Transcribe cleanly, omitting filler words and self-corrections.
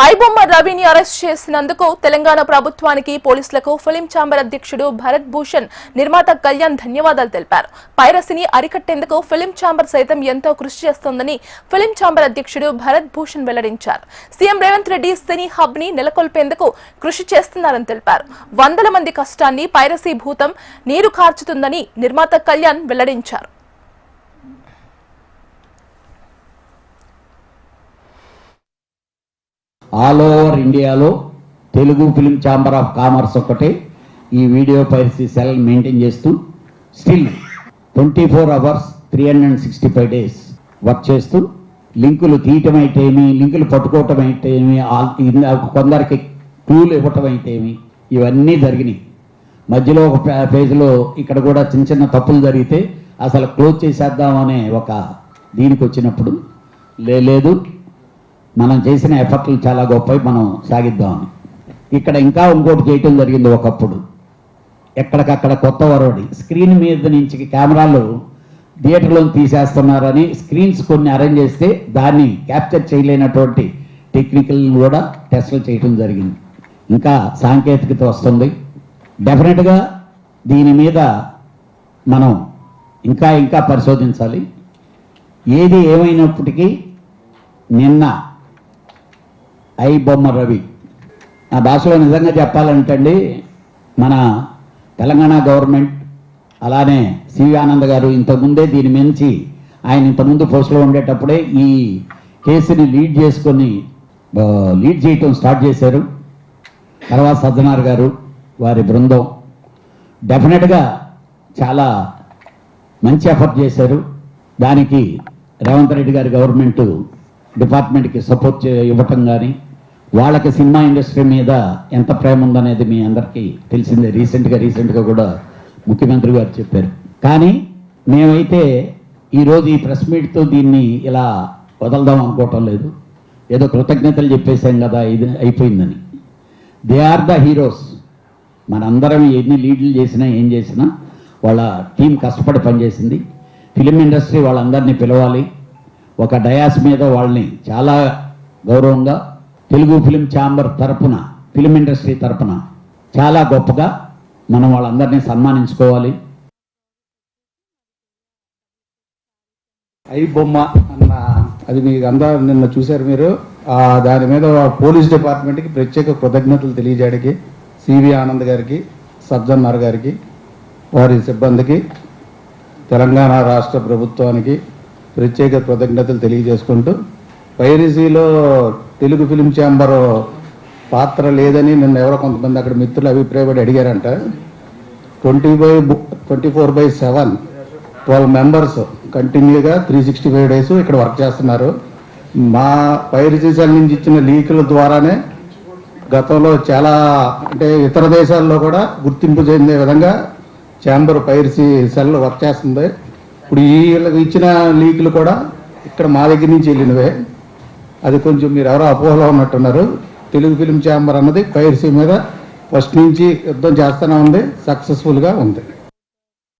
ఐబొమ్మ రవిని అరెస్ట్ చేసినందుకు తెలంగాణ ప్రభుత్వానికి పోలీసులకు ఫిలిం ఛాంబర్ అధ్యక్షుడు భరత్ భూషణ్ నిర్మాత కళ్యాణ్ ధన్యవాదాలు తెలిపారు. పైరసీని అరికట్టేందుకు ఫిలిం ఛాంబర్ సైతం ఎంతో కృషి చేస్తోందని ఫిలిం ఛాంబర్ అధ్యక్షుడు భరత్ భూషణ్ వెల్లడించారు. సీఎం రేవంత్ రెడ్డి సినీ హబ్ ని నెలకొల్పేందుకు కృషి చేస్తున్నారని తెలిపారు. వందల మంది కష్టాన్ని పైరసీ భూతం నీరు కార్చుతుందని నిర్మాత కళ్యాణ్ వెల్లడించారు. ఆల్ ఓవర్ ఇండియాలో Telugu film chamber of commerce ఒకటే ఈ వీడియో పైరసీ సెల్ మెయింటైన్ చేస్తూ స్టిల్ 24 hours 365 days వర్క్ చేస్తూ లింకులు తీయటం అయితేమి, లింకులు పట్టుకోవటం అయితేమి, కొందరికి క్లూలు ఇవ్వటం అయితేమి, ఇవన్నీ జరిగినాయి. మధ్యలో ఒక పేజ్లో ఇక్కడ కూడా చిన్న చిన్న తప్పులు జరిగితే అసలు క్లోజ్ చేసేద్దామనే ఒక దీనికి వచ్చినప్పుడు లేదు, మనం చేసిన ఎఫర్ట్లు చాలా గొప్పవి, మనం సాగిద్దామని ఇక్కడ ఇంకా ఇంకోటి చేయటం జరిగింది. ఒకప్పుడు ఎక్కడికక్కడ కొత్త వరవడి స్క్రీన్ మీద నుంచి కెమెరాలు థియేటర్లో తీసేస్తున్నారని స్క్రీన్స్ కొన్ని అరేంజ్ చేస్తే దాన్ని క్యాప్చర్ చేయలేనటువంటి టెక్నికల్ కూడా టెస్టులు చేయటం జరిగింది. ఇంకా సాంకేతికత వస్తుంది. డెఫినెట్గా దీని మీద మనం ఇంకా పరిశోధించాలి. ఏది ఏమైనప్పటికీ నిన్న ఐబొమ్మ రవి ఆ భాషలో నిజంగా చెప్పాలంటే అండి, మన తెలంగాణ గవర్నమెంట్ అలానే సివి ఆనంద్ గారు ఇంతకుముందే దీని మించి ఆయన ఇంతకుముందు పోస్టులో ఉండేటప్పుడే ఈ కేసుని లీడ్ చేయటం స్టార్ట్ చేశారు. తర్వాత సజ్జనార్ గారు వారి బృందం డెఫినెట్గా చాలా మంచి ఎఫర్ట్ చేశారు. దానికి రేవంత్ రెడ్డి గారి గవర్నమెంట్ డిపార్ట్మెంట్కి సపోర్ట్ ఇవ్వటం కానీ, వాళ్ళకి సినిమా ఇండస్ట్రీ మీద ఎంత ప్రేమ ఉందనేది మీ అందరికీ తెలిసిందే. రీసెంట్గా కూడా ముఖ్యమంత్రి గారు చెప్పారు. కానీ మేమైతే ఈరోజు ఈ ప్రెస్ మీట్తో దీన్ని ఇలా వదలదాం అనుకోవటం లేదు. ఏదో కృతజ్ఞతలు చెప్పేశాం కదా, ఇది అయిపోయిందని. They are the heroes. మనందరం ఎన్ని లీడ్లు చేసినా ఏం చేసినా వాళ్ళ టీం కష్టపడి పనిచేసింది. ఫిలిం ఇండస్ట్రీ వాళ్ళందరినీ పిలవాలి. ఒక డయాస్ మీద వాళ్ళని చాలా గౌరవంగా తెలుగు ఫిలిం ఛాంబర్ తరపున, ఫిలిం ఇండస్ట్రీ తరపున చాలా గొప్పగా మనం వాళ్ళందరినీ సన్మానించుకోవాలి. ఐబొమ్మ అన్న అది మీకు అందరూ నిన్న చూశారు మీరు. దాని మీద పోలీస్ డిపార్ట్మెంట్కి ప్రత్యేక కృతజ్ఞతలు తెలియజేయడానికి సివి ఆనంద్ గారికి, సజ్జనార్ గారికి, వారి సిబ్బందికి, తెలంగాణ రాష్ట్ర ప్రభుత్వానికి ప్రత్యేక కృతజ్ఞతలు తెలియజేసుకుంటూ, పైరసీలో తెలుగు ఫిలిం ఛాంబర్ పాత్ర లేదని నిన్న ఎవరో కొంతమంది అక్కడ మిత్రులు అభిప్రాయపడి అడిగారంట. 24/7 12 మెంబర్స్ కంటిన్యూగా 365 days ఇక్కడ వర్క్ చేస్తున్నారు. మా పైరసీ సెల్ నుంచి ఇచ్చిన లీకుల ద్వారానే గతంలో చాలా అంటే ఇతర దేశాల్లో కూడా గుర్తింపు చెందే విధంగా ఛాంబర్ పైరసీ సెల్ వర్క్ చేస్తుంది. ఇప్పుడు వీళ్ళకి ఇచ్చిన లీకులు కూడా ఇక్కడ మా దగ్గర నుంచి వెళ్ళినవే. అది కొంచెం మీరు ఎవరో అపోహలో ఉన్నట్టున్నారు. తెలుగు ఫిలిం ఛాంబర్ అన్నది పైరసీ మీద ఫస్ట్ నుంచి యుద్ధం చేస్తూనే ఉంది, సక్సెస్ఫుల్గా ఉంది.